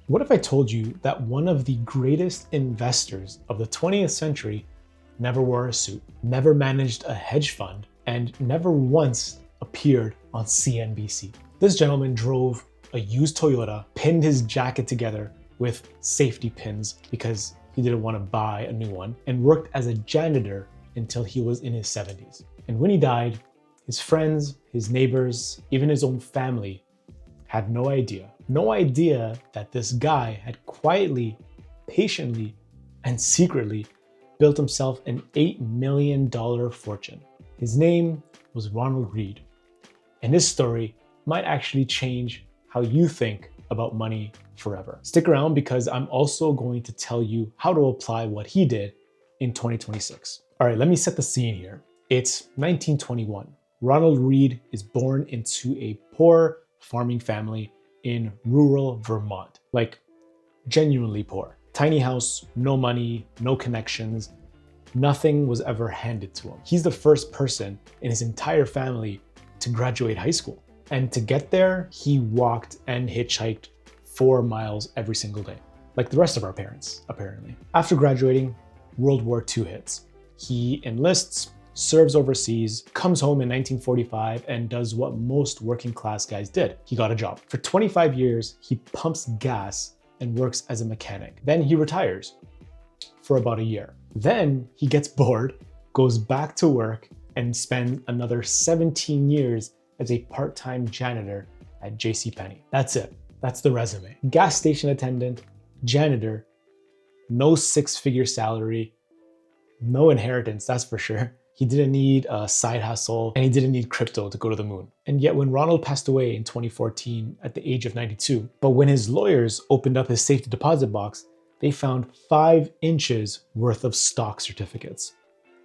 What if I told you that one of the greatest investors of the 20th century never wore a suit, never managed a hedge fund, and never once appeared on CNBC? This gentleman drove a used Toyota, pinned his jacket together with safety pins because he didn't want to buy a new one, and worked as a janitor until he was in his 70s. And when he died, his friends, his neighbors, even his own family had no idea that this guy had quietly, patiently, and secretly built himself an $8 million fortune. His name was Ronald Read, and his story might actually change how you think about money forever. Stick around because I'm also going to tell you how to apply what he did in 2026. All right, let me set the scene here. It's 1921. Ronald Read is born into a poor farming family in rural Vermont, like genuinely poor. Tiny house, no money, no connections, nothing was ever handed to him. He's the first person in his entire family to graduate high school. And to get there, he walked and hitchhiked 4 miles every single day, like the rest of our parents, apparently. After graduating, World War II hits. He enlists, serves overseas, comes home in 1945, and does what most working class guys did. He got a job. For 25 years, he pumps gas and works as a mechanic. Then he retires for about a year. Then he gets bored, goes back to work, and spends another 17 years as a part-time janitor at JCPenney. That's it. That's the resume. Gas station attendant, janitor, no 6-figure salary, no inheritance, that's for sure. He didn't need a side hustle, and he didn't need crypto to go to the moon. And yet when Ronald passed away in 2014 at the age of 92, but when his lawyers opened up his safety deposit box, they found 5 inches worth of stock certificates.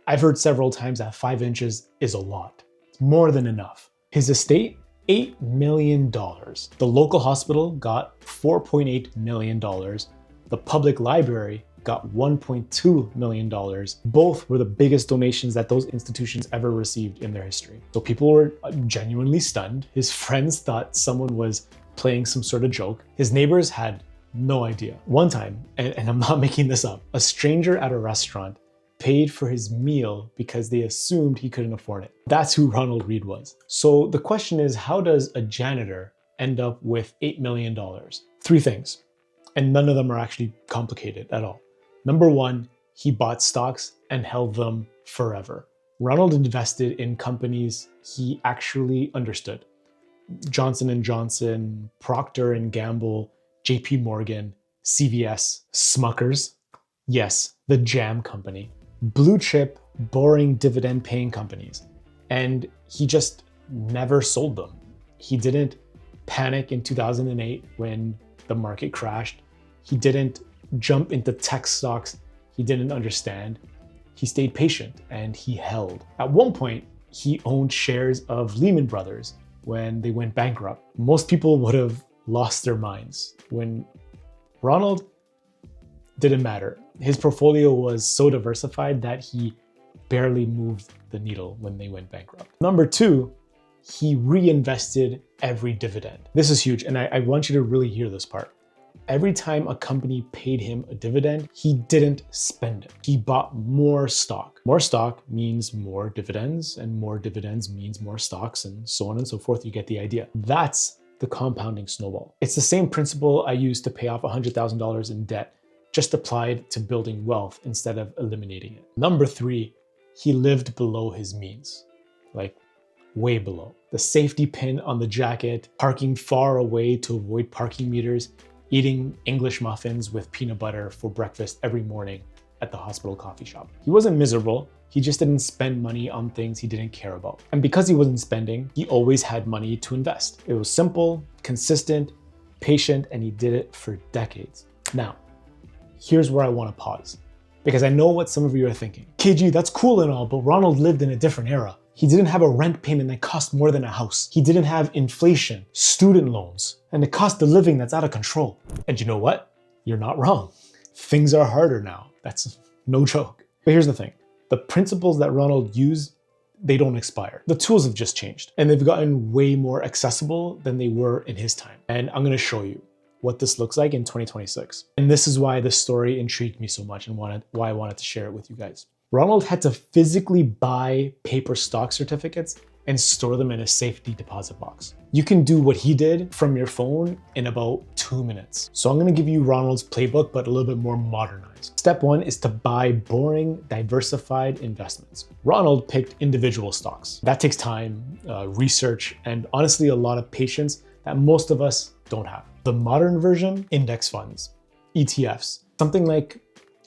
I've heard several times that 5 inches is a lot. It's more than enough. His estate, $8 million. The local hospital got $4.8 million. The public library got $1.2 million. Both were the biggest donations that those institutions ever received in their history. So people were genuinely stunned. His friends thought someone was playing some sort of joke. His neighbors had no idea. One time, and I'm not making this up, a stranger at a restaurant paid for his meal because they assumed he couldn't afford it. That's who Ronald Read was. So the question is, how does a janitor end up with $8 million? 3 things, and none of them are actually complicated at all. Number 1, he bought stocks and held them forever. Ronald invested in companies he actually understood. Johnson & Johnson, Procter & Gamble, JP Morgan, CVS, Smuckers. Yes, the jam company. Blue chip, boring dividend paying companies. And he just never sold them. He didn't panic in 2008 when the market crashed. He didn't jump into tech stocks he didn't understand. He stayed patient and he held. At one point, he owned shares of Lehman Brothers when they went bankrupt. Most people would have lost their minds. When Ronald, didn't matter. His portfolio was so diversified that he barely moved the needle when they went bankrupt. Number 2, he reinvested every dividend. This is huge, and I want you to really hear this part. Every time a company paid him a dividend, he didn't spend it. He bought more stock. More stock means more dividends, and more dividends means more stocks, and so on and so forth. You get the idea. That's the compounding snowball. It's the same principle I used to pay off $100,000 in debt, just applied to building wealth instead of eliminating it. Number 3, he lived below his means, like way below. The safety pin on the jacket, parking far away to avoid parking meters, eating English muffins with peanut butter for breakfast every morning at the hospital coffee shop. He wasn't miserable. He just didn't spend money on things he didn't care about. And because he wasn't spending, he always had money to invest. It was simple, consistent, patient, and he did it for decades. Now, here's where I want to pause, because I know what some of you are thinking. KG, that's cool and all, but Ronald lived in a different era. He didn't have a rent payment that cost more than a house. He didn't have inflation, student loans, and the cost of living that's out of control. And you know what? You're not wrong. Things are harder now. That's no joke. But here's the thing. The principles that Ronald used, they don't expire. The tools have just changed, and they've gotten way more accessible than they were in his time. And I'm gonna show you. what this looks like in 2026. And this is why this story intrigued me so much and why I wanted to share it with you guys. Ronald had to physically buy paper stock certificates and store them in a safety deposit box. You can do what he did from your phone in about 2 minutes. So I'm gonna give you Ronald's playbook, but a little bit more modernized. Step 1 is to buy boring, diversified investments. Ronald picked individual stocks. That takes time, research, and honestly a lot of patience that most of us don't have. The modern version, index funds, ETFs, something like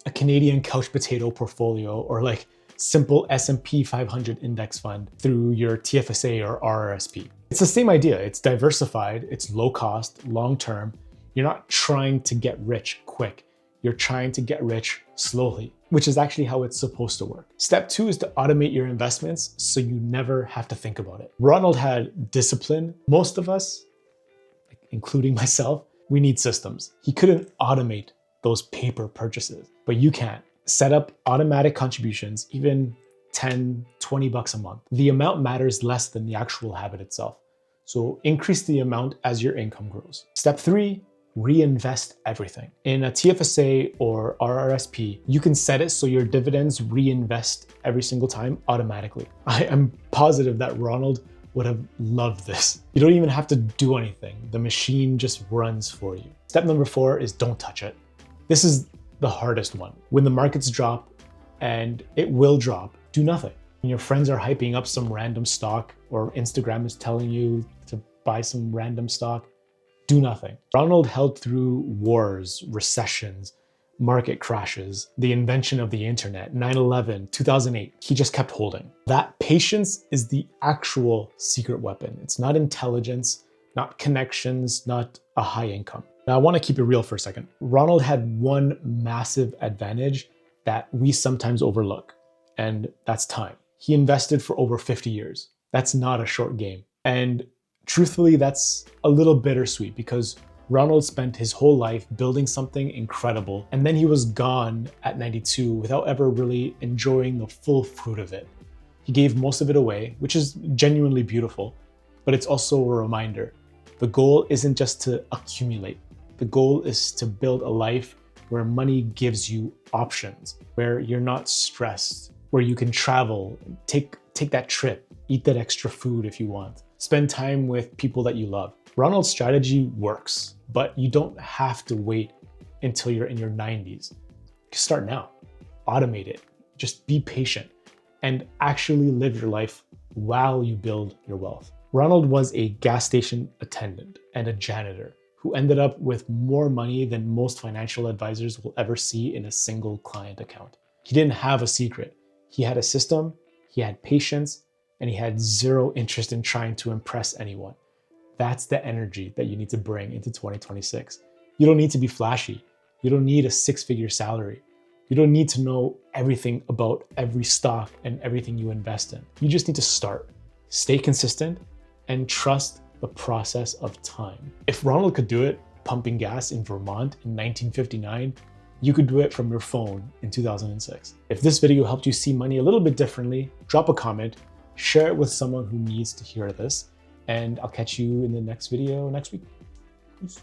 a Canadian couch potato portfolio or like simple S&P 500 index fund through your TFSA or RRSP. It's the same idea. It's diversified, it's low cost, long-term. You're not trying to get rich quick. You're trying to get rich slowly, which is actually how it's supposed to work. Step 2 is to automate your investments so you never have to think about it. Ronald had discipline. Most of us, including myself, we need systems. He couldn't automate those paper purchases, but you can. Set up automatic contributions, even 10, 20 bucks a month. The amount matters less than the actual habit itself. So increase the amount as your income grows. Step 3, reinvest everything. In a TFSA or RRSP, you can set it so your dividends reinvest every single time automatically. I am positive that Ronald would have loved this. You don't even have to do anything. The machine just runs for you. Step number 4 is don't touch it. This is the hardest one. When the markets drop, and it will drop, do nothing. When your friends are hyping up some random stock or Instagram is telling you to buy some random stock, do nothing. Ronald held through wars, recessions, market crashes, the invention of the internet, 9/11, 2008. He just kept holding. That patience is the actual secret weapon. It's not intelligence, not connections, not a high income. Now, I want to keep it real for a second. Ronald had one massive advantage that we sometimes overlook, and that's time. He invested for over 50 years. That's not a short game. And truthfully, that's a little bittersweet because Ronald spent his whole life building something incredible, and then he was gone at 92 without ever really enjoying the full fruit of it. He gave most of it away, which is genuinely beautiful, but it's also a reminder. The goal isn't just to accumulate. The goal is to build a life where money gives you options, where you're not stressed, where you can travel, take that trip, eat that extra food if you want, spend time with people that you love. Ronald's strategy works, but you don't have to wait until you're in your 90s. Start now, automate it, just be patient, and actually live your life while you build your wealth. Ronald was a gas station attendant and a janitor who ended up with more money than most financial advisors will ever see in a single client account. He didn't have a secret. He had a system, he had patience, and he had zero interest in trying to impress anyone. That's the energy that you need to bring into 2026. You don't need to be flashy. You don't need a 6-figure salary. You don't need to know everything about every stock and everything you invest in. You just need to start, stay consistent, and trust the process of time. If Ronald could do it pumping gas in Vermont in 1959, you could do it from your phone in 2006. If this video helped you see money a little bit differently, drop a comment, share it with someone who needs to hear this, and I'll catch you in the next video next week. Peace.